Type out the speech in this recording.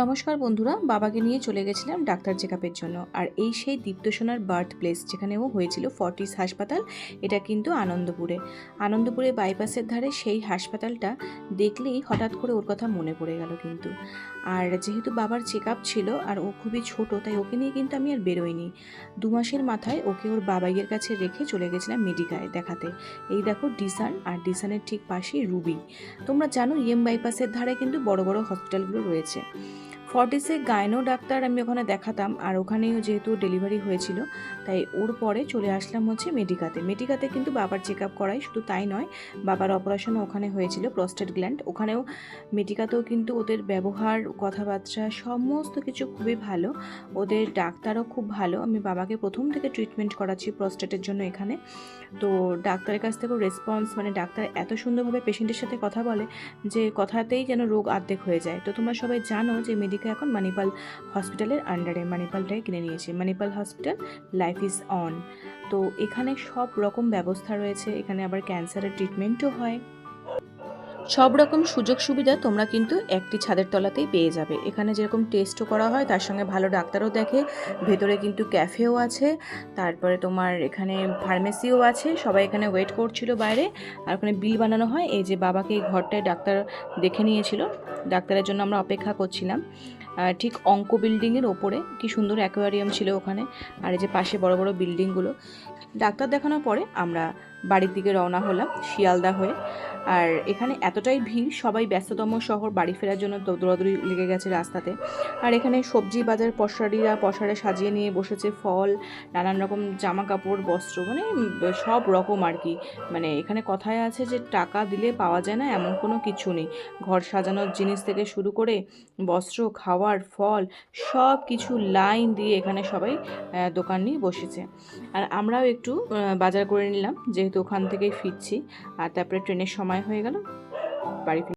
নমস্কার বন্ধুরা, বাবাকে নিয়ে চলে গেছিলাম ডাক্তার চেকআপের জন্য। আর এই সেই দীপ্তসোনার বার্থ প্লেস যেখানে ও হয়েছিল, ফর্টিস হাসপাতাল। এটা কিন্তু আনন্দপুরে বাইপাসের ধারে সেই হাসপাতালটা দেখলেই হঠাৎ করে ওর কথা মনে পড়ে গেল কিন্তু। আর যেহেতু বাবার চেকআপ ছিল আর ও খুবই ছোট, তাই ওকে নিয়ে কিন্তু আমি আর বেরোইনি। 2 মাসের মাথায় ওকে ওর বাবাইয়ের কাছে রেখে চলে গেছিলাম মেডিকায় দেখাতে। এই দেখো ডিসান, আর ডিসানের ঠিক পাশেই রুবি। তোমরা জানো বাইপাসের ধারে কিন্তু বড় বড় হসপিটালগুলো রয়েছে। ফর্টিসে গাইনো ডাক্তার আমি ওখানে দেখাতাম, আর ওখানেই যেহেতু ডেলিভারি হয়েছিল, তাই ওর পরে চলে আসলাম হচ্ছে মেডিকাতে কিন্তু বাবার চেক আপ করাই। শুধু তাই নয়, বাবার অপারেশনও ওখানে হয়েছিল, প্রস্টেট গ্ল্যান্ড। ওখানেও মেডিকাতেও কিন্তু ওদের ব্যবহার, কথাবার্তা সমস্ত কিছু খুবই ভালো। ওদের ডাক্তারও খুব ভালো। আমি বাবাকে প্রথম থেকে ট্রিটমেন্ট করাচ্ছি প্রস্টেটের জন্য এখানে। তো ডাক্তারের কাছ থেকেও রেসপন্স, ডাক্তার এত সুন্দরভাবে পেশেন্টের সাথে কথা বলে যে কথাতেই যেন রোগ অর্ধেক হয়ে যায়। তো তোমরা সবাই জানো যে মেডিকা এখন মানিপাল হসপিটালের আন্ডারে, মানিপালটাই কিনে নিয়েছে। Manipal hospital, life is on. তো এখানে সব রকম ব্যবস্থা রয়েছে। এখানে আবার ক্যান্সারের ট্রিটমেন্টও হয়। সব রকম সুযোগ সুবিধা তোমরা কিন্তু একটি ছাদের তলাতেই পেয়ে যাবে। এখানে যেরকম টেস্টও করা হয়, তার সঙ্গে ভালো ডাক্তারও দেখে। ভেতরে কিন্তু ক্যাফেও আছে, তারপরে তোমার এখানে ফার্মেসিও আছে। সবাই এখানে ওয়েট করছিল বাইরে, আর ওখানে বিল বানানো হয়। এই যে বাবাকে এই ঘরটায় ডাক্তার দেখে নিয়েছিল, ডাক্তারের জন্য আমরা অপেক্ষা করছিলাম। ঠিক অঙ্ক বিল্ডিংয়ের ওপরে কি সুন্দর অ্যাকোয়ারিয়াম ছিল ওখানে। আর এই যে পাশে বড় বড় বিল্ডিংগুলো। ডাক্তার দেখানোর পরে আমরা বাড়ির দিকে রওনা হলাম শিয়ালদা হয়ে। আর এখানে এতটাই ভিড়, সবাই ব্যস্ততম শহর, বাড়ি ফেরার জন্য দৌড়াদৌড়ি লেগে গেছে রাস্তাতে। আর এখানে সবজি বাজার, পশারিরা পশারে সাজিয়ে নিয়ে বসেছে ফল, নানান রকম জামা কাপড়, বস্ত্র, সব রকম আর কি। এখানে কথায় আছে যে টাকা দিলে পাওয়া যায় না, এমন কোনো কিছু নেই। ঘর সাজানোর জিনিস থেকে শুরু করে বস্ত্র, খাওয়ার, ফল, সব কিছু লাইন দিয়ে এখানে সবাই দোকান নিয়ে বসেছে। আর আমরাও একটু বাজার করে নিলাম, যেহেতু ওখান থেকেই ফিরছি। আর তারপরে ট্রেনের সময় হয়ে গেল, বাড়ি